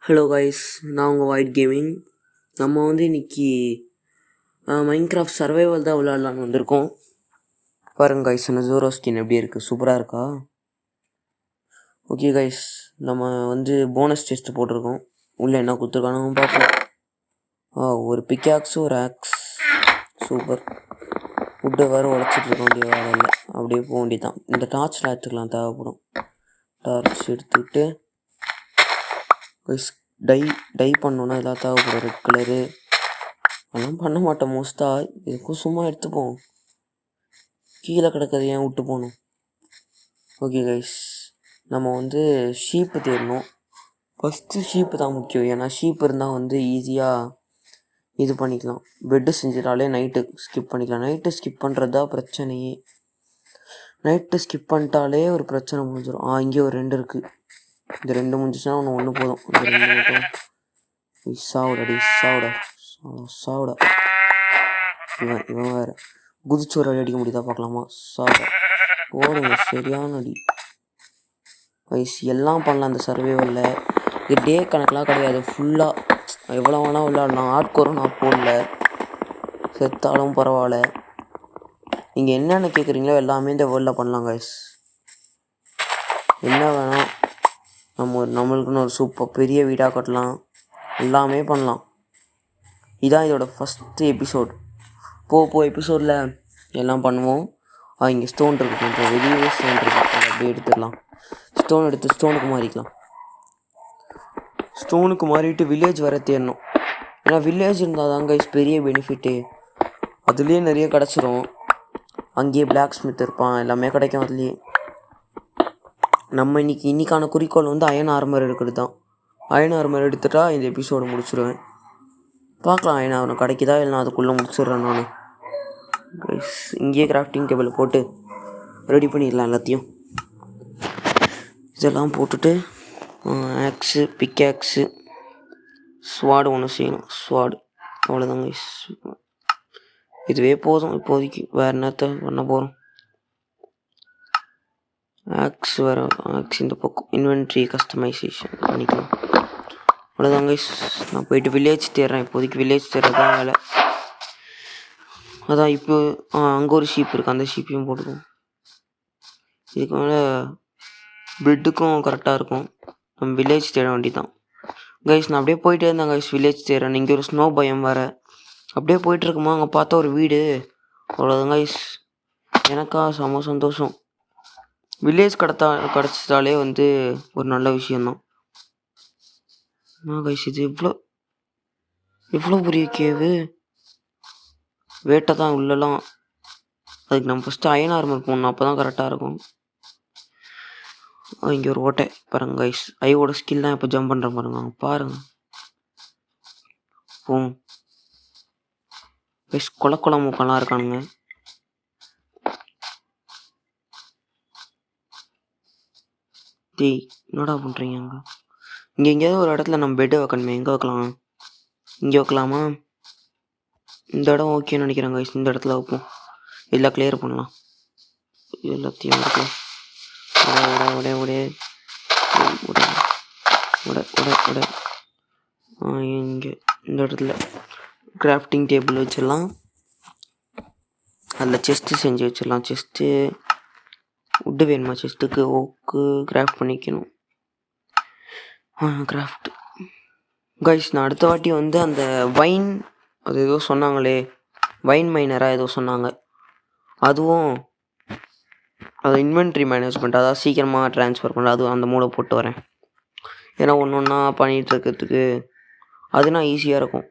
Hello guys, நான் உங்கள் white gaming. நம்ம இன்றைக்கி மைன்கிராஃப்ட் சர்வைவல் தான் விளையாடலான்னு வந்திருக்கோம். பாருங்கள் கைஸ், அந்த ஜோரோ ஸ்கின் எப்படி இருக்குது, சூப்பராக இருக்கா? ஓகே கைஸ், நம்ம போனஸ் டெஸ்ட்டு போட்டிருக்கோம். உள்ளே என்ன கொடுத்துருக்கானு பார்ப்போம். ஒரு பிக்காக்ஸு, ஒரு ஆக்ஸ், சூப்பர். உட்டை வேறு உடச்சிட்ருக்க வேண்டிய வேலை இல்லை, அப்படியே போக வேண்டியதான். இந்த டார்ச்சில் எடுத்துக்கலாம், தேவைப்படும். டார்ச் எடுத்துக்கிட்டு டை பண்ணோன்னா எல்லாம் தேவைப்படும். ரெட் கலரு அதெல்லாம் பண்ண மாட்டோம் மோஸ்ட்டாக. இதுக்கும் சும்மா எடுத்துப்போம், கீழே கிடக்கிறது ஏன் விட்டு போகணும். ஓகே கைஸ், நம்ம ஷீப்பு தேடணும். ஃபஸ்ட்டு ஷீப்பு தான் முக்கியம். ஏன்னா ஷீப் இருந்தால் ஈஸியாக இது பண்ணிக்கலாம். பெட்டு செஞ்சிட்டாலே நைட்டு ஸ்கிப் பண்ணிக்கலாம். நைட்டு ஸ்கிப் பண்ணுறது தான் பிரச்சனையே. நைட்டு ஸ்கிப் பண்ணிட்டாலே ஒரு பிரச்சனை முடிஞ்சிடும். இங்கே ஒரு 2 இருக்குது. இந்த 2 முடிஞ்சிச்சுன்னா ஒன்று போதும். இந்த 2 மட்டும் சாவுடா. இவன் வேறு குதிச்சு ஒரு அடி அடிக்க முடியுதா பார்க்கலாமா? போடுங்க, சரியான அடி. எல்லாம் பண்ணலாம் அந்த சர்வைவலில். இது டே கணக்கெலாம் கிடையாது, ஃபுல்லாக எவ்வளோ வேணால் விளையாடலாம். ஹார்ட்கோரும் நான் போடல, செத்தாலும் பரவாயில்ல. நீங்கள் என்னென்ன கேட்குறீங்களோ எல்லாமே இந்த வேர்ல்டில் பண்ணலாம் கைஸ். என்ன வேணாம், நம்மளுக்குன்னு ஒரு சூப்பர் பெரிய வீடாக கட்டலாம், எல்லாமே பண்ணலாம். இதான் இதோட ஃபஸ்ட்டு எபிசோட். போ எபிசோடில் எல்லாம் பண்ணுவோம். இங்கே ஸ்டோன் இருக்குது, கொஞ்சம் வெளியே ஸ்டோன் இருக்குது, அதை அப்படியே எடுத்துடலாம். ஸ்டோன் எடுத்து ஸ்டோனுக்கு மாறிக்கலாம். ஸ்டோனுக்கு மாறிட்டு வில்லேஜ் வர தேடணும். ஏன்னா வில்லேஜ் இருந்தால் தாங்க பெரிய பெனிஃபிட்டு. அதுலேயே நிறைய கிடச்சிரும். அங்கேயே பிளாக் ஸ்மித் இருப்பான், எல்லாமே கிடைக்கும் அதுலேயே. நம்ம இன்றைக்கான குறிக்கோள் அயன் ஆர்மர் எடுக்கிறது தான். அயன் ஆர்மர் எடுத்துட்டா இந்த எபிசோடு முடிச்சுடுவேன். பார்க்கலாம் அயன் ஆர்மர் கிடைக்குதா, இல்லைனா அதுக்குள்ளே முடிச்சிடுறேன் நான். இங்கேயே கிராஃப்டிங் டேபிள் போட்டு ரெடி பண்ணிடலாம் எல்லாத்தையும். இதெல்லாம் போட்டுட்டு ஆக்ஸு, பிக்காக்ஸு, ஸ்வாடு ஒன்று செய்யணும். ஸ்வாடு அவ்வளோதாங்க. இதுவே போதும் இப்போதைக்கு. வேறு என்னத்தை பண்ண போகிறோம்? ஆக்ஸ் வேறு, ஆக்ஸ் இந்த பக்கம் இன்வென்ட்ரி கஸ்டமைசேஷன் பண்ணிக்கலாம். அவ்வளோதாங்க. நான் போயிட்டு வில்லேஜ் தேடுறேன். இப்போதைக்கு வில்லேஜ் தேடுறதான் வேலை. அதான் இப்போ அங்கே ஒரு ஷீப் இருக்குது, அந்த ஷீப்பையும் போட்டுக்குவோம். இதுக்கு மேலே பெட்டுக்கும் கரெக்டாக இருக்கும். நம்ம வில்லேஜ் தேட வேண்டியதான் கைஸ். நான் அப்படியே போயிட்டே இருந்தேன் கைஸ், வில்லேஜ் தேடுறேன். இங்கே ஒரு ஸ்னோ பயம் வேறு. அப்படியே போயிட்டுருக்குமா, அங்கே பார்த்தா ஒரு வீடு. அவ்வளோதான் கைஸ், எனக்கா செம சந்தோஷம். வில்லேஜ் கிடச்சிட்டாலே ஒரு நல்ல விஷயந்தான். கைஸ், இது எவ்வளோ பெரிய கேவு. வேட்டை தான் உள்ளலாம். அதுக்கு நம்ம ஃபஸ்ட்டு அயன் ஆர்மர் போடணும், அப்போ தான் கரெக்டாக இருக்கும். இங்கே ஒரு ஓட்டை பாருங்க கைஸ். ஐயோட ஸ்கில் தான் இப்போ ஜம்ப் பண்ணுறேன் பாருங்க, பாருங்க. போகும் கைஸ். கொல மூக்கெல்லாம் இருக்கானுங்க. என்னடா பண்ணுறீங்க அங்கே? இங்கே எங்கேயாவது ஒரு இடத்துல நம்ம பெட்டு வைக்கணுமே, எங்கே வைக்கலாம்? இங்கே வைக்கலாமா? இந்த இடம் ஓகேன்னு நினைக்கிறேன் கைஸ். இந்த இடத்துல வைப்போம், எல்லாம் கிளியர் பண்ணலாம். எல்லாத்தையும் வைக்கலாம். இங்கே இந்த இடத்துல கிராஃப்டிங் டேபிள் வச்சிடலாம். அதில் செஸ்ட்டு செஞ்சு வச்சிடலாம். செஸ்ட்டு உட்டு வேணுமா? செஸ்ட்டுக்கு ஓக்கு கிராஃப்ட் பண்ணிக்கணும். கிராஃப்ட் கைஸ், நான் அடுத்த வாட்டி அந்த வைன் அது ஏதோ சொன்னாங்களே, வைன் மைனராக ஏதோ சொன்னாங்க. அதுவும் அது இன்வென்ட்ரி மேனேஜ்மெண்ட், அதாவது சீக்கிரமாக ட்ரான்ஸ்ஃபர் பண்ணுறது, அதுவும் அந்த மூளை போட்டு வரேன். ஏன்னா ஒன்றா பண்ணிகிட்டு இருக்கிறதுக்கு அதுனா ஈஸியாக இருக்கும்.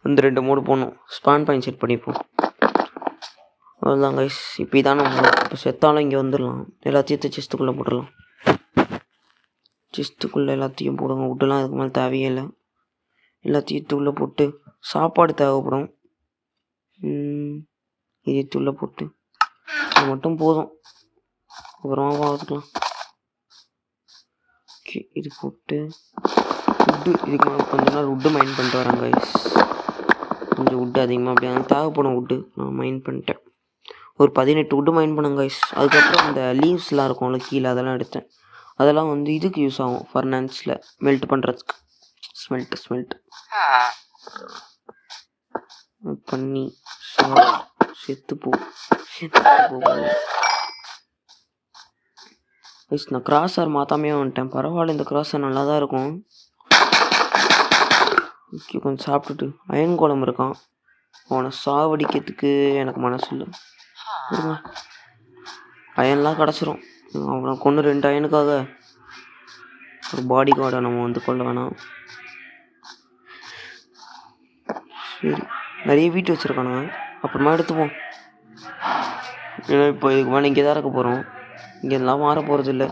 2 மூடு போடணும். ஸ்பான் பாயிண்ட் செட் பண்ணிப்போம். அவ்வளோதான் கைஸ். இப்போ இதான இப்போ செத்தாலும் இங்கே வந்துடலாம். எல்லாத்தையும் செஸ்ட்டுக்குள்ளே போட்டுடலாம். செஸ்ட்டுக்குள்ளே எல்லாத்தையும் போடுங்க. விட்டுலாம் அதுக்கு மேலே தேவையே இல்லை. எல்லாத்தையும் உள்ளே போட்டு சாப்பாடு தேவைப்படும். இது உள்ளே போட்டு அது மட்டும் போதும், அப்புறமா பார்த்துக்கலாம். ஓகே, இது போட்டு உட்டு இதுக்கு மேலே கொஞ்ச நாள் உட்டு மைண்ட் பண்ணிட்டு வரேன் கைஸ். கொஞ்சம் உட்டு அதிகமாக அப்படியே தேவைப்படும். உட்டு நான் மைண்ட் பண்ணிட்டேன். ஒரு 18 உட்டு மைண்ட் பண்ணேன் கைஸ். அதுக்கப்புறம் அந்த லீவ்ஸ்லாம் இருக்கும்ல கீழே, அதெல்லாம் எடுத்தேன். அதெல்லாம் இதுக்கு யூஸ் ஆகும், ஃபர்னான்ஸில் மெல்ட் பண்ணுறதுக்கு. ஸ்மெல்ட் பண்ணி செத்து போ நான் கிராஸர் மாற்றாமே வந்துட்டேன். பரவாயில்ல, இந்த கிராஸர் நல்லா தான் இருக்கும். ஓகே, கொஞ்சம் சாப்பிட்டுட்டு அயன் கோலம் இருக்கான். அவனை சாவடிக்கிறதுக்கு எனக்கு மனசு இல்லை. அயன்லாம் கிடச்சிரும். அவனை கொண்டு 2 அயனுக்காக ஒரு பாடி கார்டை நம்ம வந்து கொள்ள வேணாம். சரி, நிறைய வீட்டு வச்சுருக்கானுங்க, அப்புறமா எடுத்துப்போம். ஏன்னா இப்போ இதுக்கு மேலே இங்கே தான் இருக்க போகிறோம். இங்கே எல்லாம் மாற போகிறது இல்லை.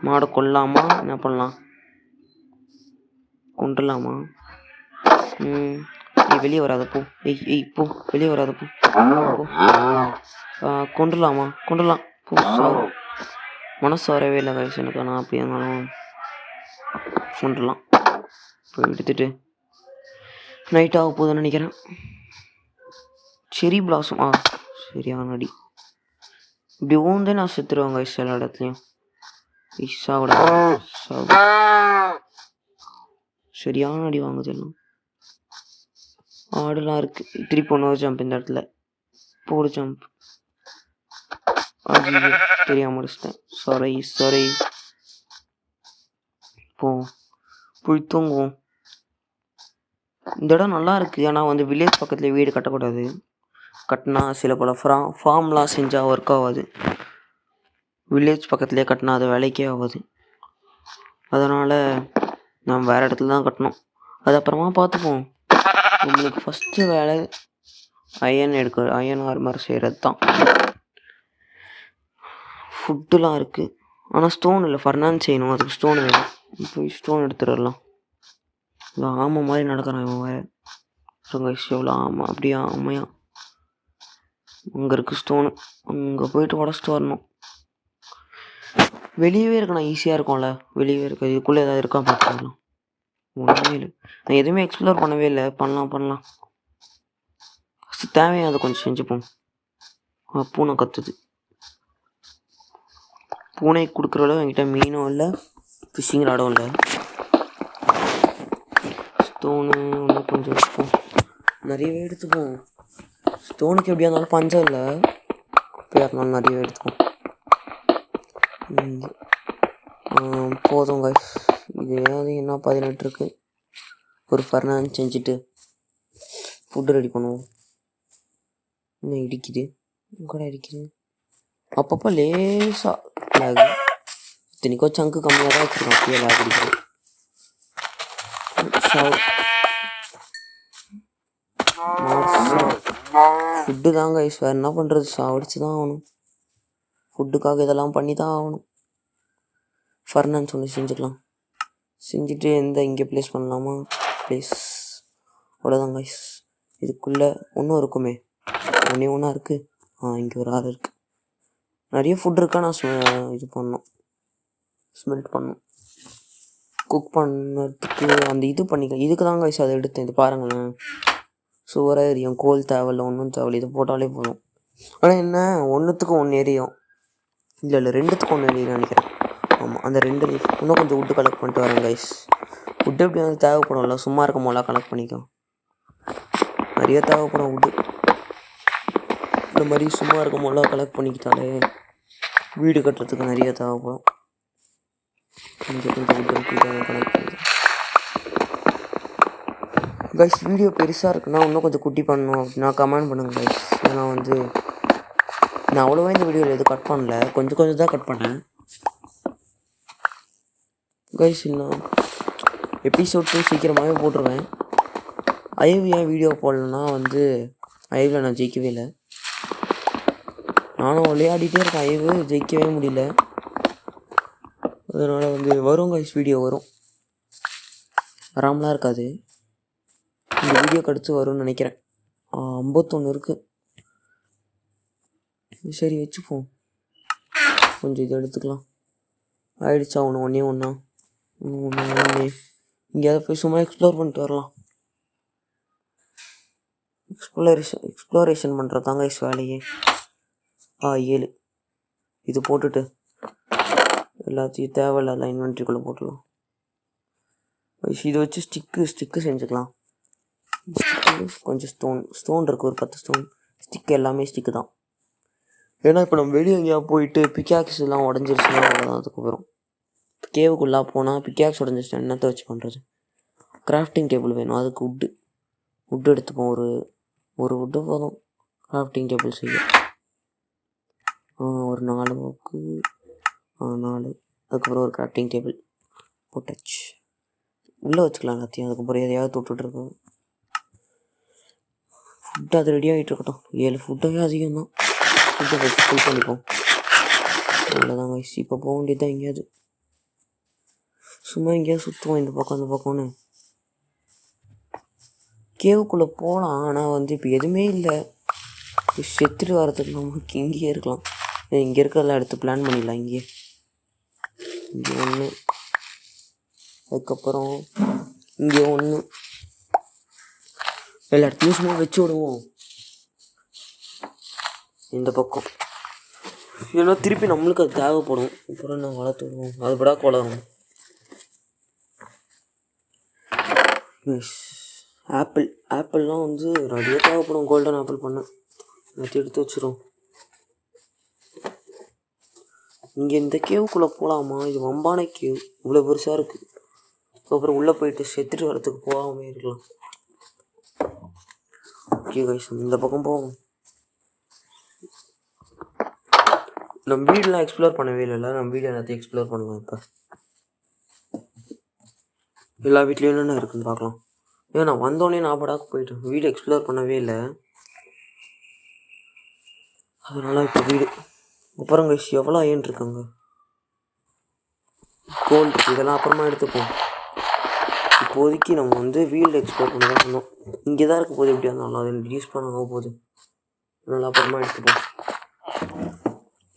மாடை கொல்லாமா? என்ன பண்ணலாம்? கொண்டுடலாமா? வெளியே வராத போ. போ, வெளியே வராத போ. கொண்டுடலாமா? கொண்டுடலாம் போ. மனசு வரவே இல்லை கைஸ் எனக்கு. நான் அப்படியே இருந்தாலும் கொண்டுடலாம். இப்போ எடுத்துட்டு நைட் ஆக போகுதுன்னு நினைக்கிறேன். செரி பிளாசம். சரியான அடி. இப்படி ஊந்தே நான் செத்துருவேன் கைஸ் எல்லா இடத்துலையும். சரியான அடி வாங்குது எல்லாம். ஆடுலாம் இருக்கு. திருப்பி ஒன்று ஜம்ப் இந்த இடத்துல போடு. ஜம்ப் தெரியாம முடிச்சிட்டேன். சாரி. போய் தூங்குவோம். இந்த இடம் நல்லா இருக்கு. ஆனால் வந்து வில்லேஜ் பக்கத்துல வீடு கட்டக்கூடாது. கட்டினா சில பல ஃபார்ம்லாம் செஞ்சால் ஒர்க் ஆகாது. வில்லேஜ் பக்கத்துலேயே கட்டினா அது வேலைக்கே ஆகாது. அதனால் நம்ம வேறு இடத்துல தான் கட்டணும். அது அப்புறமா பார்த்துப்போம். உங்களுக்கு ஃபஸ்ட்டு வேலை அயன் ஆர்மர் செய்கிறது தான். ஃபுட்டுலாம் இருக்குது, ஆனால் ஸ்டோன் இல்லை. ஃபர்னான்ஸ் செய்யணும், அதுக்கு ஸ்டோன் வேணும். போய் ஸ்டோன் எடுத்துடலாம். இங்கே ஆமை மாதிரி நடக்கிறான் இவன் வேறு. எவ்வளோ ஆமை, அப்படியே ஆமையா. அங்கே இருக்குது ஸ்டோனு, அங்கே போயிட்டு உடச்சிட்டு வரணும். வெளியவே இருக்கணும், ஈஸியாக இருக்கும்ல. வெளியவே இருக்க இதுக்குள்ளே ஏதாவது இருக்கா பார்த்துக்கலாம். ஒன்றுமே இல்லை. நான் எதுவுமே எக்ஸ்ப்ளோர் பண்ணவே இல்லை. பண்ணலாம். தேவையான அதை கொஞ்சம் செஞ்சுப்போம். பூனை கத்துது. பூனை கொடுக்குற அளவு என்கிட்ட மீனும் இல்லை, ஃபிஷ்ஷிங் ராடும் இல்லை. ஸ்டோனு இன்னும் கொஞ்சம் எடுத்துப்போம். நிறையவே எடுத்துப்போம். ஸ்டோனுக்கு எப்படியா இருந்தாலும் பஞ்சம் இல்லை. எப்படியா இருந்தாலும் நிறையவே எடுத்துப்போம். போதும் கைஸ். இது என்ன 18 இருக்கு. ஒரு ஃபர்னான்ஸ் செஞ்சுட்டு ஃபுட்டு ரெடி பண்ணுவோம். இன்னும் இடிக்குது கூட அப்பப்போ லேசாக லேக். இத்தனைக்கும் சங்கு கம்மியாக தான் வச்சுருக்கோம். அப்படியே லேக் அடிக்குது. ஃபுட்டு தான் கைஸ், வேறு என்ன பண்ணுறது? சாவடிச்சு தான் ஆகணும். ஃபுட்டுக்காக இதெல்லாம் பண்ணி தான் ஆகணும். ஃபர்னான்ஸ் ஒன்று செஞ்சுக்கலாம். செஞ்சுட்டு இங்கே ப்ளேஸ் பண்ணலாமா? ப்ளேஸ் அவ்வளோதான் கைஸ். இதுக்குள்ளே ஒன்றும் இருக்குமே. ஒன்றா இருக்குது. இங்கே ஒரு 6 இருக்குது. நிறைய ஃபுட் இருக்கா. நான் இது பண்ணணும், ஸ்மெல்ட் பண்ணணும். குக் பண்ணுறதுக்கு அந்த இது பண்ணிக்கலாம். இதுக்கு தான் கைஸ் அதை எடுத்தேன். இது பாருங்களேன், சூப்பராக எரியும். கோல் தேவையில்லை, ஒன்றும் தேவையில்லை. இது போட்டாலே போதும். ஆனால் என்ன, 1த்துக்கு 1 எரியும். இல்லை 2த்துக்கு 1 எரியும் நினைக்கிறேன். ஆமாம், அந்த 2 இன்னும் கொஞ்சம் வுட்டு கலெக்ட் பண்ணிட்டு வரேன் கைஸ். வுட்டு எப்படி வந்து தேவைப்படும்ல, சும்மா இருக்க போலாம் கலெக்ட் பண்ணிக்கலாம். நிறைய தேவைப்படும் வுட்டு. இந்த மாதிரி சும்மா இருக்க போலாம் கலெக்ட் பண்ணிக்கிட்டாலே வீடு கட்டுறதுக்கு நிறைய தேவைப்படும். கொஞ்சம் வுட்டு கலெக்ட் பண்ணிக்கலாம் கைஸ். வீடியோ பெருசாக இருக்குன்னா இன்னும் கொஞ்சம் குட்டி பண்ணணும் அப்படின்னா கமெண்ட் பண்ணுங்கள் கைஸ். ஏன்னா வந்து நான் அவ்வளோவா இந்த வீடியோவில் எதுவும் கட் பண்ணல, கொஞ்சம் தான் கட் பண்ணேன் கைஸ். இன்னும் எபிசோட் 2 சீக்கிரமாகவே போட்டுருவேன். ஐவ் ஏன் வீடியோ போடலன்னா வந்து ஐவில் நான் ஜெயிக்கவே இல்லை. நானும் விளையாடிட்டே இருக்கேன். ஐவு ஜெயிக்கவே முடியல. அதனால் வந்து வரும் கைஸ், வீடியோ வரும். வராமலாம் இருக்காது. இந்த வீடியோ கடிச்சு வரும்னு நினைக்கிறேன். 51 இருக்குது. சரி வச்சுப்போம். கொஞ்சம் இது எடுத்துக்கலாம். ஆயிடுச்சா? ஒன்றா எங்கேயாவது போய் சும்மா எக்ஸ்ப்ளோர் பண்ணிட்டு வரலாம். எக்ஸ்ப்ளோரேஷன் பண்ணுறது தாங்க கைஸ் வேலையே. 7 இது போட்டுட்டு எல்லாத்தையும் தேவையில்ல இன்வென்ட்ரிக்குள்ளே போட்டுடலாம். இதை வச்சு ஸ்டிக்கு செஞ்சுக்கலாம். கொஞ்சம் ஸ்டோன் இருக்குது, ஒரு 10 ஸ்டோன். ஸ்டிக்கு எல்லாமே ஸ்டிக்கு தான். ஏன்னா இப்போ நம்ம வெளியே எங்கேயா போயிட்டு பிக்காக்ஸ் எல்லாம் உடஞ்சிருச்சுன்னா அவ்வளோதான். அதுக்கப்புறம் கேவுக்குள்ளே போனால் பிக்காக்ஸ் உடஞ்சிருச்சுன்னா என்னத்தை வச்சு பண்ணுறது? கிராஃப்டிங் டேபிள் வேணும். அதுக்கு வுட்டு எடுத்துப்போம். ஒரு வுட்டு போதும் கிராஃப்டிங் டேபிள் செய்ய. ஒரு 4 ஓக்கு 4. அதுக்கப்புறம் ஒரு கிராஃப்டிங் டேபிள் போட்டாச்சு. உள்ளே வச்சுக்கலாம் எல்லாத்தையும். அதுக்கப்புறம் எதையாவது தொட்டுட்ருக்கோம். ஃபுட்டு அது ரெடி ஆகிட்டு இருக்கட்டும். 7 ஃபுட்டவே அதிகம்தான். ஃபுட்டை ஃபுல் பண்ணிப்போம். அவ்வளோதாங்க. இப்போ போக வேண்டியது தான். எங்கேயாவது சும்மா எங்கேயாவது சுற்றுவோம், இந்த பக்கம் அந்த பக்கம்னு. கேவுக்குள்ளே போகலாம், ஆனால் இப்போ எதுவுமே இல்லை. செத்துட்டு வரதுக்கு நமக்கு இங்கேயே இருக்கலாம். இங்கே இருக்கிறதெல்லாம் எடுத்து பிளான் பண்ணிடலாம். இங்கே 1, அதுக்கப்புறம் இங்கே 1. எல்லா இடத்தையும் சும்மா வச்சு விடுவோம் இந்த பக்கம். ஏன்னா திருப்பி நம்மளுக்கு அது தேவைப்படும். அப்புறம் நான் வளர்த்து விடுவோம். அது படா வளரும். ஆப்பிள்லாம் நிறைய தேவைப்படும். கோல்டன் ஆப்பிள் பண்ண எல்லாத்தையும் எடுத்து வச்சிரும். இங்கே இந்த கேவுக்குள்ளே போகலாமா? இது வம்பான கேவ், இவ்வளோ பெருசாக இருக்குது. அப்புறம் உள்ளே போயிட்டு செத்துட்டு வரத்துக்கு போகாமே இருக்கலாம். ஓகே கைஸ், இந்த பக்கம் போவோம். நம்ம வீடெலாம் எக்ஸ்ப்ளோர் பண்ணவே இல்லைல்ல. நம்ம வீடு எல்லாத்தையும் எக்ஸ்ப்ளோர் பண்ணுவோம். இப்போ எல்லா வீட்லேயும் என்னென்ன இருக்குதுன்னு பார்க்கலாம். ஏன் நான் வந்தோடனே நான் படாக்கு போயிட்டேன். வீடு எக்ஸ்ப்ளோர் பண்ணவே இல்லை, அதனால் இப்போ வீடு. அப்புறம் கைஸ் எவ்வளோ அயன் இருக்காங்க, கோல்டு இருக்குது. இதெல்லாம் அப்புறமா எடுத்துப்போம். இப்போதைக்கு நம்ம வீல்டு எக்ஸ்ப்ளோர் பண்ண தான் சொன்னோம். இங்கே தான் இருக்க போது. எப்படியா இருந்தாலும் அதை யூஸ் பண்ண ஆக போகுது. அதனால் அப்புறமா எடுத்துப்போம்.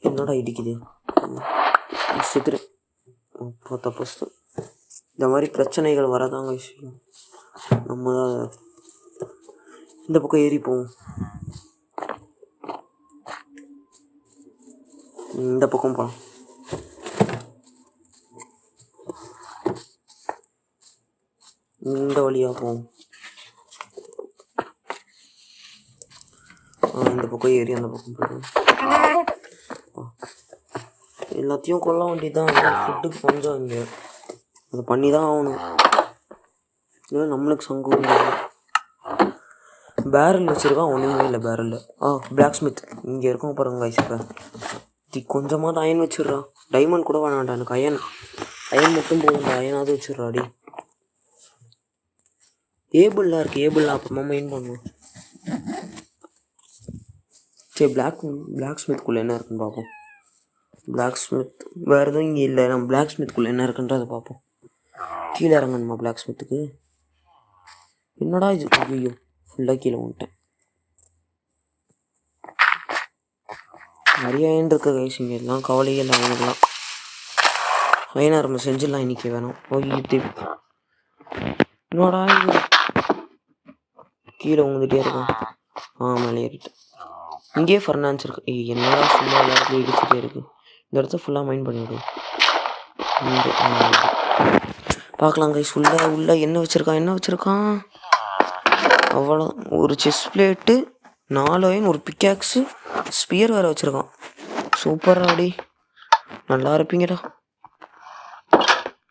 என்னடா இடிக்குது? செத்துரு. அப்போ தப்பஸ்து. இந்த மாதிரி பிரச்சனைகள் வரதாங்க விஷயம். நம்ம இந்த பக்கம் ஏறிப்போம். இந்த பக்கம் போகலாம். இந்த வழியாக போவோம். இந்த பக்கம் ஏறி அந்த பக்கம் போயிடுவோம். எல்லாத்தையும் கொல்ல வேண்டியதுதான். ஃபுட்டுக்கு பஞ்சம் இங்கே. அதை பண்ணி தான் ஆகணும். இல்லை நம்மளுக்கு சங்கு. பேரல் வச்சுருக்கான், ஒன்றுமே இல்லை பேரலில். பிளாக் ஸ்மித் இங்கே இருக்கும் பாருங்க கைஸ். இப்போ கொஞ்சமாக தான் அயன் வச்சிடுறா. டைமண்ட் கூட வேணாண்டா எனக்கு. அயன் மட்டும் போகும்டா. அயனாவது வச்சிடுறா. அடி ஏபிள்லாம் இருக்குது. ஏபிள்லாம் அப்புறமா மெயின் பண்ணுவோம். சரி, பிளாக் ஸ்மித்குள்ளே என்ன இருக்குன்னு பார்ப்போம். பிளாக் ஸ்மித் வேறு எதுவும் இங்கே இல்லை. நம்ம பிளாக் ஸ்மித்குள்ளே என்ன இருக்குன்றதை பார்ப்போம். கீழே இறங்கணுமா பிளாக் ஸ்மித்துக்கு? என்னடா இது? ஐயோ, ஃபுல்லாக கீழே வந்துட்டேன். நிறைய அயன் இருக்குது கைஸ். இங்கே எல்லாம் கவலையே இல்லை. அயனுக்கெல்லாம் அயனாக நம்ம செஞ்சிடலாம் இன்றைக்கி வேணும். ஓகே, என்னடா இது? கீழே வந்துட்டே இருக்கும். மேலே ஏறிட்டேன். இங்கேயே ஃபர்னான்ஸ் இருக்குது. என்னடா சும்மா எல்லா இடத்துலையும் இடிச்சுட்டே இருக்குது. இந்த இடத்த ஃபுல்லாக மைண்ட் பண்ணிவிடும். பார்க்கலாம் கைஸ். உள்ள என்ன வச்சுருக்கான்? அவ்வளோ. ஒரு செஸ் பிளேட்டு, 4 அயன், ஒரு பிக்காக்ஸு, ஸ்பியர் வேறு வச்சுருக்கான். சூப்பராக அடி, நல்லா இருப்பீங்கடா.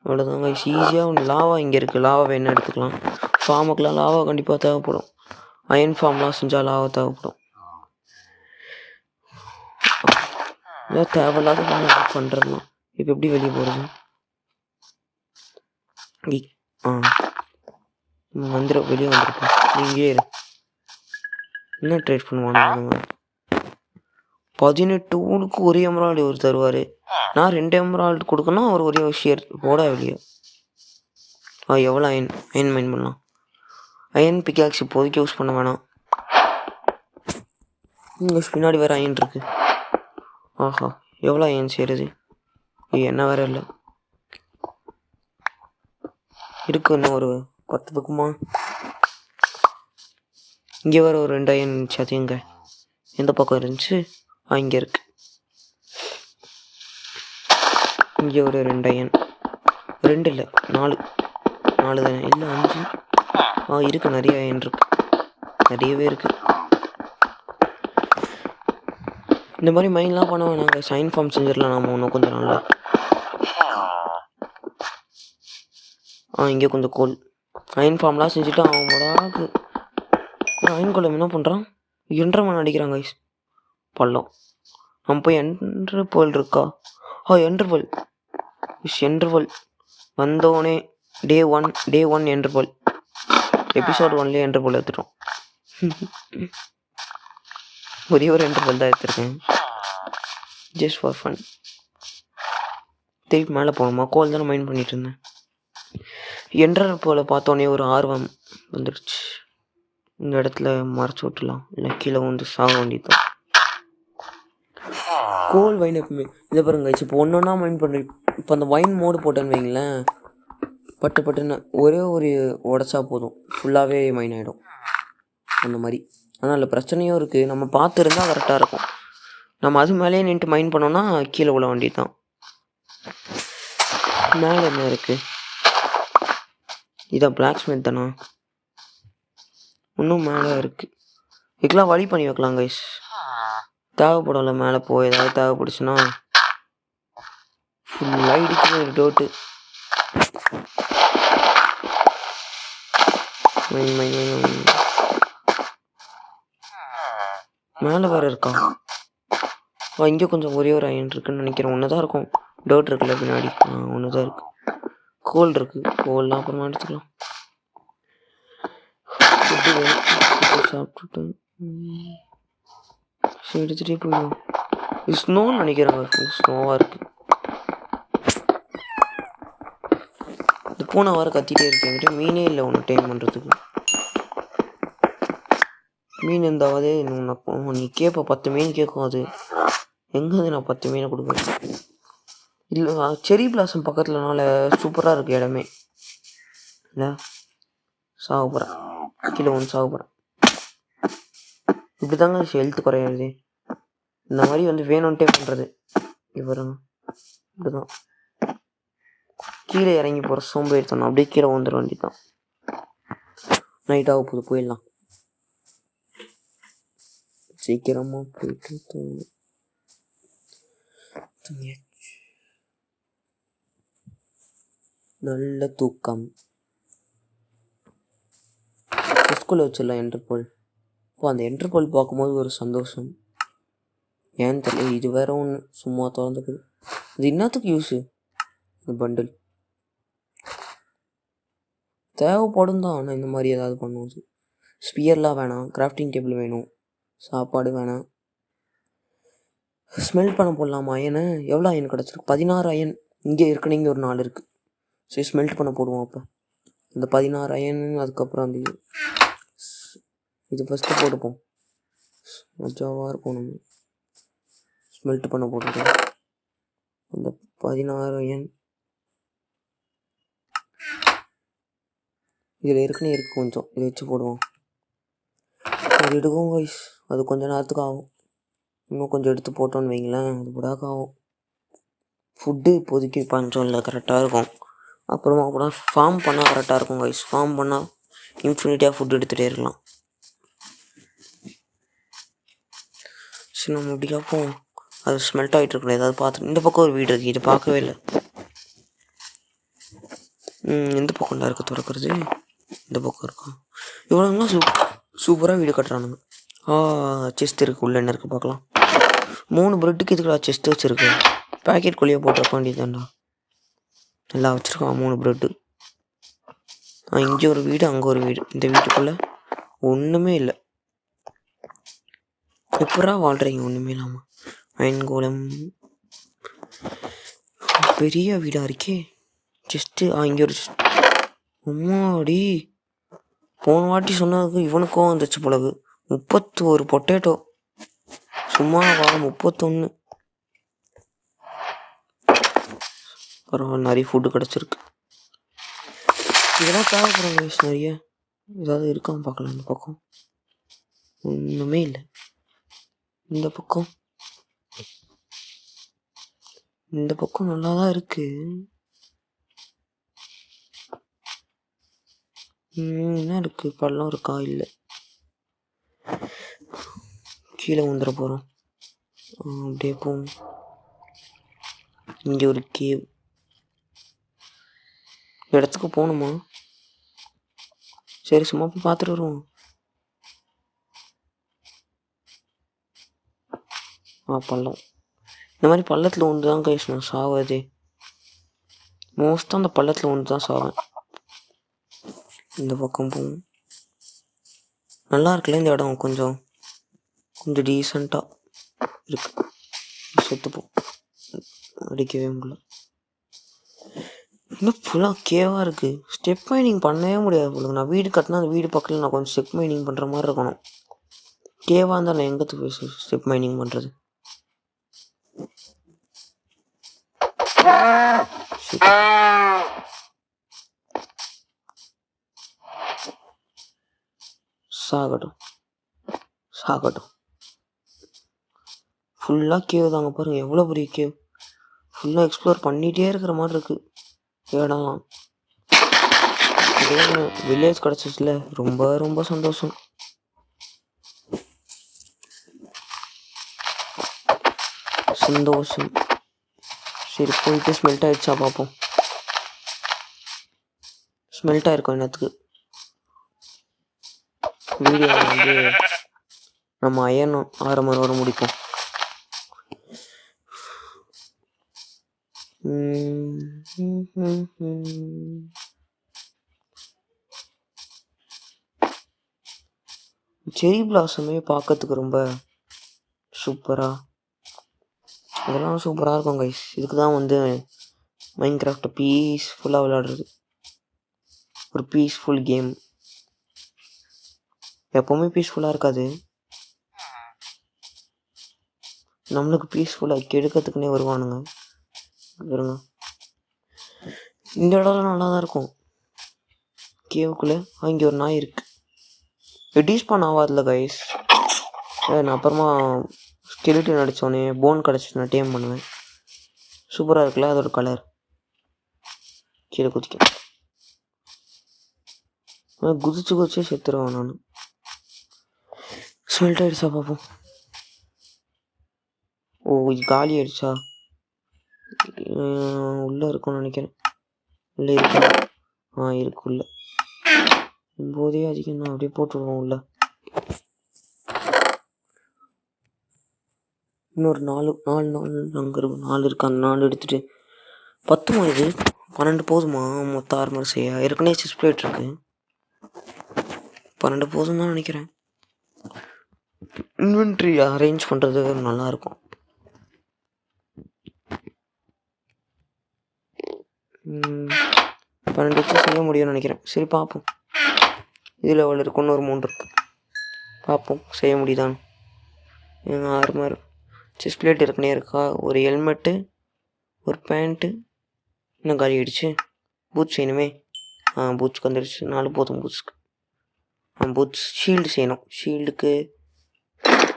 அவ்வளோதான் கைஸ். ஈஸியாக லாவா இங்கே இருக்குது. லாவா வேணா எடுத்துக்கலாம். ஃபார்முக்கெலாம் லாவா கண்டிப்பாக தேவைப்படும். அயன் ஃபார்ம்லாம் செஞ்சால் லாவா தேவைப்படும். ஏதாவது தேவையில்லாத வேலை பண்ணுறதுலாம். இப்போ எப்படி வெளியே போகிறது? வெளியே வந்துருப்போம். நீங்கே இரு. என்ன ட்ரேட் பண்ணுவானுங்க? 18 ஊருக்கு ஒரு எமரால்டு ஒரு தருவார். நான் 2 எமரால்டு கொடுக்கணும். அவர் ஒரே ஷேர் போட வெளியே. எவ்வளோ அயன் மைன் பண்ணலாம்? அயன் பிக்காக்ஸ் இப்போதைக்கு யூஸ் பண்ண வேணாம். இங்கே பின்னாடி வேறு அயன் இருக்குது. ஆஹா, எவ்வளோ அயன் செய்கிறது? என்ன வேறு இல்லை இருக்கு. இன்னும் ஒரு 10 பக்கமா. இங்கே வேறு ஒரு 2 அயன் இருந்துச்சு. அது எங்கே? எந்த பக்கம் இருந்துச்சு? இங்கே இருக்கு. இங்கே ஒரு 2 அயன், 2 இல்லை 4 தானே, இல்லை 5. இருக்குது, நிறைய அயன் இருக்குது, நிறையவே இருக்குது. இந்த மாதிரி மைன்லாம் பண்ண வேணாங்க, சைன் ஃபார்ம் செஞ்சிடலாம் நம்ம இன்னும் கொஞ்சம் நல்லா. இங்கே கொஞ்சம் கோல் அயன் ஃபார்ம்லாம் செஞ்சுட்டு அவங்களாக்கு அயன் கோலம் என்ன பண்ணுறான், என்ட்ரமன் அடிக்கிறாங்க கைஸ். பள்ளம் நம்ம போய் என்ட்ரபோல் இருக்கா, என்ட்ரபோல் வந்தோடனே டே ஒன் என்ட்ரபோல், எபிசோட் 1லேயே என்ட்ரபோல் எடுத்துட்டோம். ஒரே ஒரு என்ட்ரபோல் தான் எடுத்துருக்கேன், ஜஸ்ட் ஃபார் ஃபன். திருப்பி மேலே போகணுமா, கோல் தானே மைண்ட் பண்ணிட்டு இருந்தேன். என்ட்ரபோலை பார்த்தோன்னே ஒரு ஆர்வம் வந்துடுச்சு, இந்த இடத்துல மறைச்சி விட்டுலாம், இல்லை கீழே வந்து சாக வேண்டியதான். கோல் வைன் எப்பவுமே இதை பாருங்க, இப்போ ஒன்றா மைண்ட் பண்ணுறேன். இப்போ அந்த வைன் மோடு போட்டேன்னு வைங்களேன், பட்டுன்னு ஒரே ஒரு உடச்சா போதும், ஃபுல்லாகவே மைன் ஆகிடும் அந்த மாதிரி. ஆனால் அதில் பிரச்சனையும் இருக்குது, நம்ம பார்த்துருந்தா கரெக்டாக இருக்கும். நம்ம அது மேலேயே நின்றுட்டு மைண்ட் பண்ணோன்னா கீழே விழ வேண்டியது தான். மேலே என்ன இருக்குது, இதான் பிளாக் ஸ்மித் தானா, இன்னும் மேலே இருக்குது. இதுக்கெலாம் வழி பண்ணி வைக்கலாம் கைஸ், தேவைப்படல. மேலே போய் ஏதாவது தேவைப்படுச்சுன்னா ஃபுல்லாக இடிக்குது ஒரு டோட்டு. மேலே வேறு இருக்கா, இங்கே கொஞ்சம் ஒரே ஒரு அயன் இருக்குன்னு நினைக்கிறேன், ஒன்று தான் இருக்கும். டோட் இருக்குல்ல பின்னாடி, ஒன்று தான் இருக்குது. கோல் இருக்குது, கோல்லாம் அப்புறமா எடுத்துக்கலாம். சாப்பிட்டுட்டு சரி எடுத்துகிட்டே போயிடும். இது ஸ்னோன்னு நினைக்கிறாங்க, ஸ்னோவாக இருக்குது. இந்த பூனை வர கத்திட்டே இருக்கு, என்கிட்ட மீனே இல்லை ஒன்று டைம் பண்ணுறதுக்கு. மீன் இருந்தாவது நீ கேட்ப 10 மீன் கேட்கும், அது எங்கே நான் 10 மீனை கொடுக்குறேன். இல்லை செரி பிளாசம் பக்கத்துலனால சூப்பராக இருக்குது இடமே. இல்லை சாக போகிறேன், கீழே ஒன்று சாக போகிறேன். இப்படி தாங்க ஹெல்த் குறையிறது, இந்த மாதிரி வந்து வேணும்ட்டே பண்ணுறது. இவருங்க இப்படிதான் கீழே இறங்கி போகிற சோம்பேறி தோணும், அப்படியே கீழே வந்துட வேண்டியதான். நைட்டாக போது போயிடலாம், சீக்கிரமாக போயிட்டு நல்ல தூக்கம். ஸ்கூலில் வச்சிடலாம் என்ட்ரபோல். அந்த என்ட்ரபோல் பார்க்கும்போது ஒரு சந்தோஷம், ஏன்னு தெரியல. இது வேற ஒன்று சும்மா திறந்துக்குது, இது என்னத்துக்கு யூஸு, இந்த பண்டில் தேவைப்படும் தான். ஆனால் இந்த மாதிரி ஏதாவது பண்ணுவோம். ஸ்பியர்லாம் வேணாம், கிராஃப்டிங் டேபிள் வேணும், சாப்பாடு வேணாம். ஸ்மெல் பண்ண போடலாமா அயனை, எவ்வளோ அயன் கிடச்சிருக்கு, 16 அயன். இங்கே இருக்குன்னு இங்கே ஒரு 4 இருக்குது. சரி ஸ்மெல்ட் பண்ண போடுவோம். அப்போ இந்த 16 அயன், அதுக்கப்புறம் அந்த இது ஃபஸ்ட்டு போட்டுப்போம், மஜாவாக இருக்கும். நம்ம ஸ்மெல்ட் பண்ண போட்டுருக்கோம். அந்த 16 அயன் இதில் ஏற்கனவே இருக்குது கொஞ்சம், இதை வச்சு போடுவோம். அது எடுக்கும் கைஸ், அது கொஞ்சம் நேரத்துக்கு ஆகும். இன்னும் கொஞ்சம் எடுத்து போட்டோன்னு வைங்களேன், அது விடாக்க ஆகும். ஃபுட்டு இப்போதைக்கு பஞ்சம் இல்லை, கரெக்டாக இருக்கும். அப்புறமா கூட ஃபார்ம் பண்ணால் கரெக்டாக இருக்கும் கைஸ். ஃபார்ம் பண்ணால் இன்ஃபினிட்டியாக ஃபுட் எடுத்துகிட்டே இருக்கலாம். சரி நம்ம இப்படி பார்ப்போம், அது ஸ்மெல்ட் ஆகிட்டு இருக்கல, ஏதாவது பார்த்து. இந்த பக்கம் ஒரு வீடு இருக்குது, இது பார்க்கவே இல்லை. எந்த பக்கம்லாம் இருக்குது திறக்கிறது, இந்த பக்கம் இருக்கும். இவ்வளோங்களாம் சூப்பராக வீடு கட்டுறானுங்க. செஸ்ட் இருக்குது, உள்ள என்ன இருக்குது பார்க்கலாம். 3 பிரெட்டுக்கு இதுக்குடா செஸ்ட் வச்சுருக்கு, பேக்கெட் குள்ளேயே போட்டு வைக்க வேண்டியதாண்டா. நல்லா வச்சுருக்கான் 3 பிரெட்டு. இங்கே ஒரு வீடு, அங்கே ஒரு வீடு. இந்த வீட்டுக்குள்ளே ஒன்றுமே இல்லை. எப்படா வாழ்கிறீங்க ஒன்றுமே இல்லாமல். அயன்கோலம் பெரிய வீடாக இருக்கே. செஸ்ட்டு இங்கே ஒரு அம்மாடி, போன வாட்டி சொன்னதுக்கு இவனுக்கும் வந்துச்சு போலகு. 31 பொட்டேட்டோ, சும்மா 31. பரவாயில்ல, நிறைய ஃபுட்டு கிடச்சிருக்கு. இதெல்லாம் தேவைப்படும் கைஸ் நிறைய. ஏதாவது இருக்கான்னு பார்க்கலாம். இந்த பக்கம் ஒன்றுமே இல்லை. இந்த பக்கம் இந்த பக்கம் நல்லா தான் இருக்கு. என்ன இருக்கு? பள்ளம் இருக்கா? இல்லை, கீழே வந்துட போகிறோம். அப்படியே போவோம். இங்கே ஒரு கேவ். இடத்துக்கு போகணுமா? சரி, சும்மா போய் பார்த்துட்டு வருவோம். பள்ளம். இந்த மாதிரி பள்ளத்தில் ஒன்று தான் கைஸ் நான் சாவதே. மோஸ்ட்டாக அந்த பள்ளத்தில் ஒன்று தான் சாவேன். இந்த பக்கம் போவோம். நல்லா இருக்குல்ல இந்த இடம். கொஞ்சம் டீசெண்டாக இருக்கு. செத்துப்போம், அடிக்கவே முடியல. இன்னும் ஃபுல்லாக கேவாக இருக்குது. ஸ்டெப் மைனிங் பண்ணவே முடியாது போல. நான் வீடு கட்டினா அந்த வீடு பக்கத்தில் நான் கொஞ்சம் ஸ்டெப் மைனிங் பண்ணுற மாதிரி இருக்கணும். கேவாக இருந்தால் நான் எங்கே போய் ஸ்டெப் மைனிங் பண்ணுறது? சாகட்டும். ஃபுல்லாக கேவ் தாங்க. பாருங்கள் எவ்வளோ பெரிய கேவ். ஃபுல்லாக எக்ஸ்ப்ளோர் பண்ணிகிட்டே இருக்கிற மாதிரி இருக்குது இடம்லாம். வில்லேஜ் கிடச்சிச்சுல, ரொம்ப சந்தோஷம். சரி, போயிட்டு ஸ்மெல்ட் ஆகிடுச்சா பார்ப்போம். ஸ்மெல்ட் ஆகிருக்கும் என்னத்துக்கு. வீடியோ வந்து நம்ம அயனும் 6 மணியோட முடிப்போம். செரி பிளாசமே பார்க்கறதுக்கு ரொம்ப சூப்பராக, அதெல்லாம் சூப்பராக இருக்கும் கைஸ். இதுக்கு தான் வந்து மைன்கிராஃப்டை பீஸ்ஃபுல்லாக விளையாடுறது. ஒரு பீஸ்ஃபுல் கேம். எப்போவுமே பீஸ்ஃபுல்லாக இருக்காது. நம்மளுக்கு பீஸ்ஃபுல்லாக கெடுக்கிறதுக்குனே வருவானுங்க. வருங்க. இந்த இடம்லாம் நல்லா தான் இருக்கும். கேவுக்குள்ளே அங்கே ஒரு நாய் இருக்குது. டீஸ்பான் ஆகாதுல கைஸ். நான் அப்புறமா ஸ்கெலிட்டன் அடித்தோடனே போன் கிடச்சி நான் டேம் பண்ணுவேன். சூப்பராக இருக்குல்ல அதோட கலர். கீழே குதிக்க குதிச்சு செத்துருவேன் நான். ஸ்மெல்ட் ஆகிடுச்சா பார்ப்போம். இது காலி ஆகிடுச்சா? உள்ளே இருக்கும்னு நினைக்கிறேன். உள்ளே இருக்கு. இருக்கு உள்ள. போதே அதிகம் தான். அப்படியே போட்டுருவோம் உள்ள. இன்னொரு 4 அங்கே இருக்கும். 4 இருக்கு. அந்த 4 எடுத்துகிட்டு 10 இது 12 போதுமா? மொத்தம் 6 மாதிரி செய்ய ஏற்கனவே செஸ் பிளேட் இருக்கு. 12 போதும் தான் நினைக்கிறேன். இன்வென்ட்ரி அரேஞ்ச் பண்ணுறது நல்லாயிருக்கும். வச்சு செய்ய முடியும்னு நினைக்கிறேன். சரி பார்ப்போம். இதில் எவ்வளோ இருக்கும்? இன்னொரு 3 இருக்கு. பார்ப்போம் செய்ய முடியுதான்னு. 6 மாதிரி செஸ் பிளேட் இருக்குனே இருக்கா. ஒரு ஹெல்மெட்டு, ஒரு பேண்ட்டு. இன்னும் காலி ஆகிடுச்சு. பூட்ஸ் செய்யணுமே. பூட்ஸ்க்கு வந்துடுச்சு. 4 போதும் பூட்ஸ்க்கு. பூட்ஸ். ஷீல்டு செய்யணும். ஷீல்டுக்கு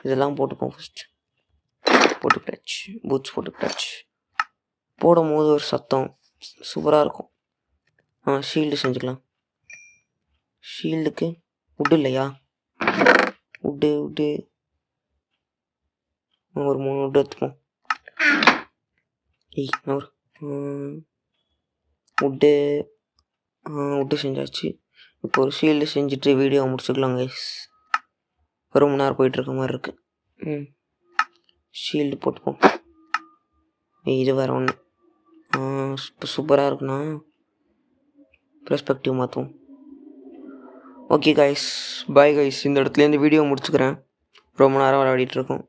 இதெல்லாம் போட்டுப்போம் ஃபஸ்ட்டு. போட்டுக்கிட்டாச்சு. பூட்ஸ் போட்டுக்கிட்டாச்சு. போடும் போது ஒரு சத்தம் சூப்பராக இருக்கும். ஷீல்டு செஞ்சுக்கலாம். ஷீல்டுக்கு உட்டு இல்லையா? உட்டு ஒரு 3 உட்டு எடுத்துப்போம். உட்டு செஞ்சாச்சு. இப்போ ஒரு ஷீல்டு செஞ்சுட்டு வீடியோ முடிச்சுக்கலாம் கைஸ். ஒரு மணி நேரம் போயிட்டுருக்க மாதிரி இருக்குது. ஷீல்டு போட்டுப்போம். இது வேறு ஒன்று. இப்போ சூப்பராக இருக்குண்ணா. பெர்ஸ்பெக்டிவ் மாற்றுவோம். Okay guys, bye guys. இந்த இடத்துலேருந்து வீடியோ முடிச்சுக்கிறேன். ரொம்ப நேரம் விளையாடிட்டுருக்கோம்.